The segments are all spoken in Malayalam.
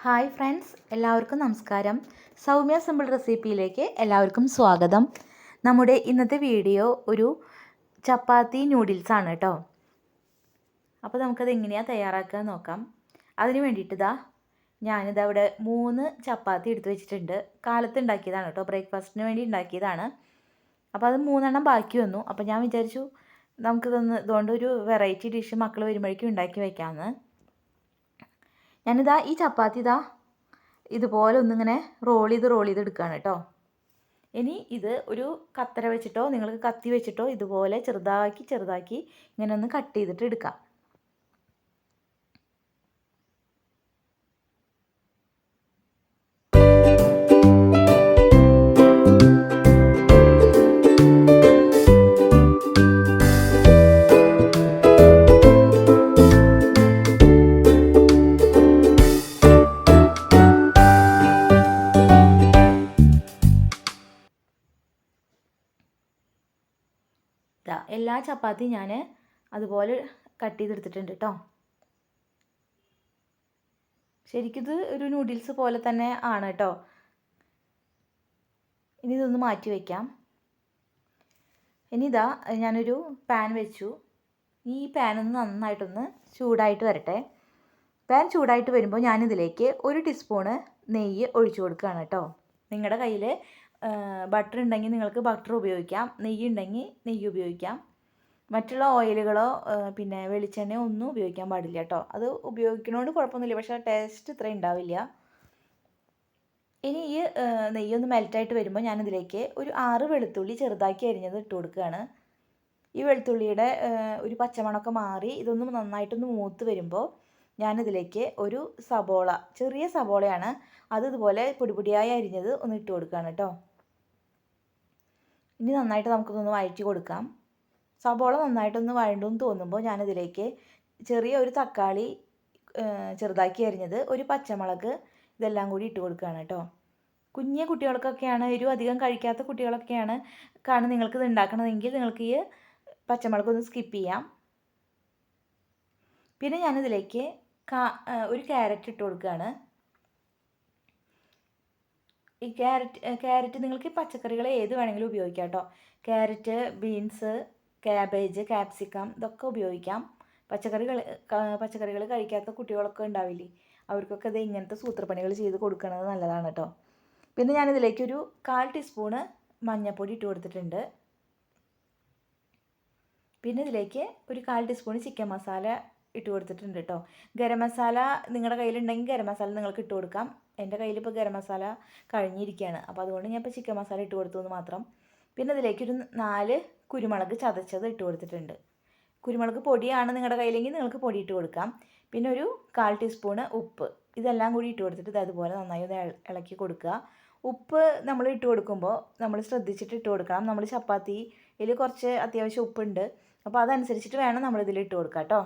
ഹായ് ഫ്രണ്ട്സ്, എല്ലാവർക്കും നമസ്കാരം. സൗമ്യ സിമ്പിൾ റെസിപ്പിയിലേക്ക് എല്ലാവർക്കും സ്വാഗതം. നമ്മുടെ ഇന്നത്തെ വീഡിയോ ഒരു ചപ്പാത്തി നൂഡിൽസ് ആണ് കേട്ടോ. അപ്പോൾ നമുക്കത് എങ്ങനെയാണ് തയ്യാറാക്കുക നോക്കാം. അതിന് വേണ്ടിയിട്ട് ഞാനിതാ ഇവിടെ 3 ചപ്പാത്തി എടുത്ത് വെച്ചിട്ടുണ്ട്. കാലത്ത് ഉണ്ടാക്കിയതാണ് കേട്ടോ, ബ്രേക്ക്ഫാസ്റ്റിന് വേണ്ടി ഉണ്ടാക്കിയതാണ്. അപ്പോൾ അത് 3 എണ്ണം ബാക്കി വന്നു. അപ്പോൾ ഞാൻ വിചാരിച്ചു ഇതുകൊണ്ട് ഒരു വെറൈറ്റി ഡിഷ് മക്കൾ വരുമ്പോഴേക്കും ഉണ്ടാക്കി വയ്ക്കാമെന്ന്. ഞാനിതാ ഈ ചപ്പാത്തി ഇതുപോലെ ഒന്നിങ്ങനെ റോൾ ചെയ്ത് എടുക്കുകയാണ് കേട്ടോ. ഇനി ഇത് ഒരു കത്തര വെച്ചിട്ടോ നിങ്ങൾക്ക് കത്തി വെച്ചിട്ടോ ഇതുപോലെ ചെറുതാക്കി ഇങ്ങനെ ഒന്ന് കട്ട് ചെയ്തിട്ട് എടുക്കാം. എല്ലാ ചപ്പാത്തിയും ഞാൻ അതുപോലെ കട്ട് ചെയ്തെടുത്തിട്ടുണ്ട് കേട്ടോ. ശരിക്കിത് ഒരു നൂഡിൽസ് പോലെ തന്നെ ആണ് കേട്ടോ. ഇനി ഇതൊന്ന് മാറ്റി വയ്ക്കാം. ഇനി ഞാനൊരു പാൻ വെച്ചു. ഈ പാനൊന്ന് നന്നായിട്ടൊന്ന് ചൂടായിട്ട് വരട്ടെ. പാൻ ചൂടായിട്ട് വരുമ്പോൾ ഞാനിതിലേക്ക് 1 ടീസ്പൂണ് നെയ്യ് ഒഴിച്ചു കൊടുക്കുകയാണ് കേട്ടോ. നിങ്ങളുടെ കയ്യിൽ ബട്ടർ ഉണ്ടെങ്കിൽ നിങ്ങൾക്ക് ബട്ടർ ഉപയോഗിക്കാം, നെയ്യ് ഉണ്ടെങ്കിൽ നെയ്യ് ഉപയോഗിക്കാം. മറ്റുള്ള ഓയിലുകളോ പിന്നെ വെളിച്ചെണ്ണയോ ഒന്നും ഉപയോഗിക്കാൻ പാടില്ല കേട്ടോ. അത് ഉപയോഗിക്കുന്നതുകൊണ്ട് കുഴപ്പമൊന്നുമില്ല, പക്ഷേ ടേസ്റ്റ് ഇത്ര ഉണ്ടാവില്ല. ഇനി ഈ നെയ്യൊന്ന് മെൽറ്റായിട്ട് വരുമ്പോൾ ഞാനിതിലേക്ക് ഒരു 6 വെളുത്തുള്ളി ചെറുതാക്കി അരിഞ്ഞത് ഇട്ട് കൊടുക്കുകയാണ്. ഈ വെളുത്തുള്ളിയുടെ ഒരു പച്ചമണമൊക്കെ മാറി ഇതൊന്ന് നന്നായിട്ടൊന്ന് മൂത്ത് വരുമ്പോൾ ഞാനിതിലേക്ക് ഒരു സബോള, ചെറിയ സബോളയാണ്, അത് ഇതുപോലെ പൊടിയായി അരിഞ്ഞത് ഒന്ന് ഇട്ട് കൊടുക്കുകയാണ് കേട്ടോ. ഇനി നന്നായിട്ട് നമുക്കിതൊന്ന് വഴറ്റി കൊടുക്കാം. സബോള നന്നായിട്ടൊന്ന് വഴണ്ടെന്ന് തോന്നുമ്പോൾ ഞാനിതിലേക്ക് ചെറിയ ഒരു തക്കാളി ചെറുതാക്കി അരിഞ്ഞത്, ഒരു പച്ചമുളക്, ഇതെല്ലാം കൂടി ഇട്ട് കൊടുക്കുകയാണ് കേട്ടോ. കുഞ്ഞു കുട്ടികൾക്കൊക്കെയാണ്, എരിവ് അധികം കഴിക്കാത്ത കുട്ടികളൊക്കെയാണ് നിങ്ങൾക്കിത് ഉണ്ടാക്കണമെങ്കിൽ നിങ്ങൾക്ക് ഈ പച്ചമുളക് ഒന്ന് സ്കിപ്പ് ചെയ്യാം. പിന്നെ ഞാനിതിലേക്ക് ഒരു ക്യാരറ്റ് ഇട്ട് കൊടുക്കുകയാണ്. ഈ ക്യാരറ്റ് നിങ്ങൾക്ക് പച്ചക്കറികൾ ഏത് വേണമെങ്കിലും ഉപയോഗിക്കാം കേട്ടോ. ക്യാരറ്റ്, ബീൻസ്, ക്യാബേജ്, ക്യാപ്സിക്കം ഇതൊക്കെ ഉപയോഗിക്കാം. പച്ചക്കറികൾ കഴിക്കാത്ത കുട്ടികളൊക്കെ ഉണ്ടാവില്ലേ, അവർക്കൊക്കെ ഇത് ഇങ്ങനത്തെ സൂത്രപ്പണികൾ ചെയ്ത് കൊടുക്കുന്നത് നല്ലതാണ് കേട്ടോ. പിന്നെ ഞാനിതിലേക്ക് ഒരു 1/4 ടീസ്പൂണ് മഞ്ഞൾപ്പൊടി ഇട്ട് കൊടുത്തിട്ടുണ്ട്. പിന്നെ ഇതിലേക്ക് ഒരു 1/4 ടീസ്പൂൺ ചിക്കൻ മസാല ഇട്ട് കൊടുത്തിട്ടുണ്ട് കേട്ടോ. ഗരം മസാല നിങ്ങളുടെ കയ്യിലുണ്ടെങ്കിൽ ഗരം മസാല നിങ്ങൾക്ക് ഇട്ട് കൊടുക്കാം. എൻ്റെ കയ്യിൽ ഇപ്പോൾ ഗരം മസാല കഴിഞ്ഞിരിക്കുകയാണ്, അപ്പോൾ അതുകൊണ്ട് ഞാൻ ഇപ്പോൾ ചിക്കൻ മസാല ഇട്ട് കൊടുത്തു എന്ന് മാത്രം. പിന്നെ ഇതിലേക്കൊരു 4 കുരുമുളക് ചതച്ചത് ഇട്ട് കൊടുത്തിട്ടുണ്ട്. കുരുമുളക് പൊടിയാണ് നിങ്ങളുടെ കയ്യിലെങ്കിൽ നിങ്ങൾക്ക് പൊടി ഇട്ട് കൊടുക്കാം. പിന്നെ ഒരു 1/4 ടീസ്പൂണ് ഉപ്പ്, ഇതെല്ലാം കൂടി ഇട്ട് കൊടുത്തിട്ട് അതുപോലെ നന്നായി ഒന്ന് ഇളക്കി കൊടുക്കുക. ഉപ്പ് നമ്മൾ ഇട്ട് കൊടുക്കുമ്പോൾ നമ്മൾ ശ്രദ്ധിച്ചിട്ട് ഇട്ട് കൊടുക്കണം. നമ്മൾ ചപ്പാത്തിയിൽ കുറച്ച് അത്യാവശ്യം ഉപ്പുണ്ട്, അപ്പോൾ അതനുസരിച്ചിട്ട് വേണം നമ്മളിതിൽ ഇട്ട് കൊടുക്കുക കേട്ടോ.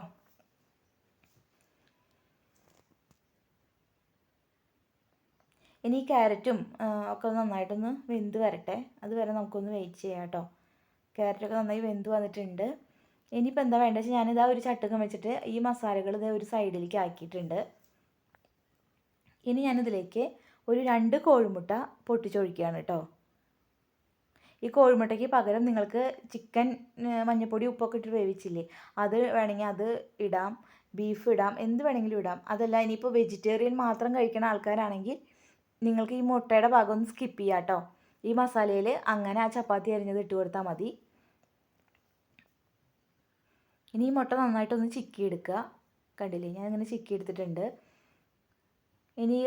ഇനി ഈ ക്യാരറ്റും ഒക്കെ നന്നായിട്ടൊന്ന് വെന്ത് വരട്ടെ, അതുവരെ നമുക്കൊന്ന് വെയിറ്റ് ചെയ്യാം കേട്ടോ. ക്യാരറ്റൊക്കെ നന്നായി വെന്ത് വന്നിട്ടുണ്ട്. ഇനിയിപ്പോൾ എന്താ വേണ്ടത് വെച്ചാൽ ഞാനിതാ ഒരു ചട്ടുകം വെച്ചിട്ട് ഈ മസാലകൾ ഇതേ ഒരു സൈഡിലേക്ക് ആക്കിയിട്ടുണ്ട്. ഇനി ഞാനിതിലേക്ക് ഒരു 2 കോഴിമുട്ട പൊട്ടിച്ചൊഴിക്കുകയാണ് കേട്ടോ. ഈ കോഴിമുട്ടയ്ക്ക് പകരം നിങ്ങൾക്ക് ചിക്കൻ മഞ്ഞൾപ്പൊടി ഉപ്പൊക്കെ ഇട്ട് വേവിച്ചില്ലേ, അത് വേണമെങ്കിൽ അത് ഇടാം, ബീഫ് ഇടാം, എന്ത് വേണമെങ്കിലും ഇടാം. അതല്ല ഇനിയിപ്പോൾ വെജിറ്റേറിയൻ മാത്രം കഴിക്കുന്ന ആൾക്കാരാണെങ്കിൽ നിങ്ങൾക്ക് ഈ മുട്ടയുടെ ഭാഗം ഒന്ന് സ്കിപ്പ് ചെയ്യാം കേട്ടോ. ഈ മസാലയിൽ അങ്ങനെ ആ ചപ്പാത്തി അരിഞ്ഞത് ഇട്ട് കൊടുത്താൽ മതി. ഇനി ഈ മുട്ട നന്നായിട്ടൊന്ന് ചിക്കി എടുക്കുക. കണ്ടില്ലേ, ഞാൻ ഇങ്ങനെ ചിക്കി എടുത്തിട്ടുണ്ട്. ഇനി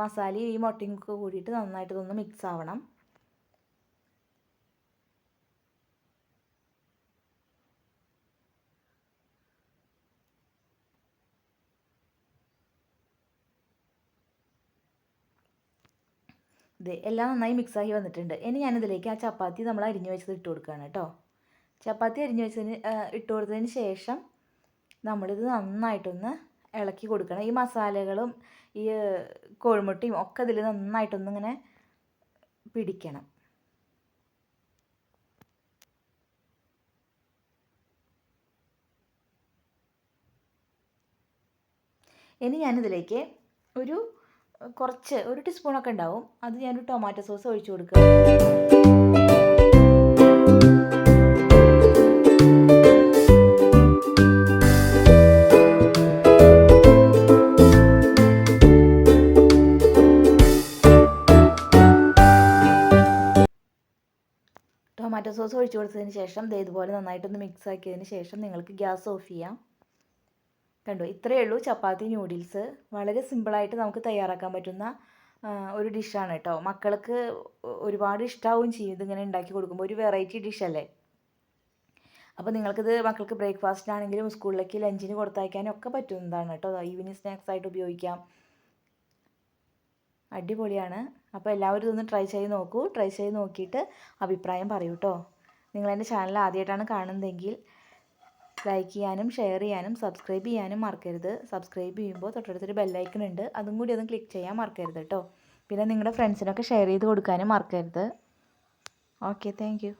മസാലയും ഈ മുട്ടയും ഒക്കെ കൂടിയിട്ട് നന്നായിട്ടൊന്ന് മിക്സ് ആവണം. എല്ലാം നന്നായി മിക്സായി വന്നിട്ടുണ്ട്. ഇനി ഞാനിതിലേക്ക് ആ ചപ്പാത്തി നമ്മൾ അരിഞ്ഞു വെച്ചത് ഇട്ട് കൊടുക്കുകയാണ് കേട്ടോ. ചപ്പാത്തി അരിഞ്ഞു വെച്ചതിന് ഇട്ട് കൊടുത്തതിന് ശേഷം നമ്മളിത് നന്നായിട്ടൊന്ന് ഇളക്കി കൊടുക്കണം. ഈ മസാലകളും ഈ കോഴിമുട്ടയും ഒക്കെ ഇതിൽ നന്നായിട്ടൊന്നിങ്ങനെ പിടിക്കണം. ഇനി ഞാനിതിലേക്ക് ഒരു കുറച്ച് ഒരു ടീസ്പൂണൊക്കെ ഉണ്ടാവും. അത് ഞാനൊരു ടൊമാറ്റോ സോസ് ഒഴിച്ചു കൊടുക്കുക. ടൊമാറ്റോ സോസ് ഒഴിച്ചു കൊടുത്തതിന് ശേഷം ഇതുപോലെ നന്നായിട്ടൊന്ന് മിക്സ് ആക്കിയതിന് ശേഷം നിങ്ങൾക്ക് ഗ്യാസ് ഓഫ് ചെയ്യാം. കണ്ടോ, ഇത്രയേ ഉള്ളൂ ചപ്പാത്തി ന്യൂഡിൽസ്. വളരെ സിമ്പിളായിട്ട് നമുക്ക് തയ്യാറാക്കാൻ പറ്റുന്ന ഒരു ഡിഷാണ് കേട്ടോ. മക്കൾക്ക് ഒരുപാട് ഇഷ്ടമാവുകയും ചെയ്യും ഇതിങ്ങനെ ഉണ്ടാക്കി കൊടുക്കുമ്പോൾ. ഒരു വെറൈറ്റി ഡിഷല്ലേ. അപ്പോൾ നിങ്ങൾക്കിത് മക്കൾക്ക് ബ്രേക്ക്ഫാസ്റ്റിനാണെങ്കിലും സ്കൂളിലേക്ക് ലഞ്ചിന് കൊടുത്തയക്കാനും ഒക്കെ പറ്റുന്നതാണ് കേട്ടോ. ഈവനിങ് സ്നാക്സ് ആയിട്ട് ഉപയോഗിക്കാം. അടിപൊളിയാണ്. അപ്പോൾ എല്ലാവരും ഇതൊന്ന് ട്രൈ ചെയ്ത് നോക്കൂ. ട്രൈ ചെയ്ത് നോക്കിയിട്ട് അഭിപ്രായം പറയൂ കേട്ടോ. നിങ്ങളെൻ്റെ ചാനൽ ആദ്യമായിട്ടാണ് കാണുന്നതെങ്കിൽ ലൈക്ക് ചെയ്യാനും ഷെയർ ചെയ്യാനും സബ്സ്ക്രൈബ് ചെയ്യാനും മറക്കരുത്. സബ്സ്ക്രൈബ് ചെയ്യുമ്പോൾ തൊട്ടടുത്തൊരു ബെല്ലൈക്കൺ ഉണ്ട്, അതും കൂടി ഒന്ന് ക്ലിക്ക് ചെയ്യാൻ മറക്കരുത് കേട്ടോ. പിന്നെ നിങ്ങളുടെ ഫ്രണ്ട്സിനൊക്കെ ഷെയർ ചെയ്ത് കൊടുക്കാനും മറക്കരുത്. Okay, thank you.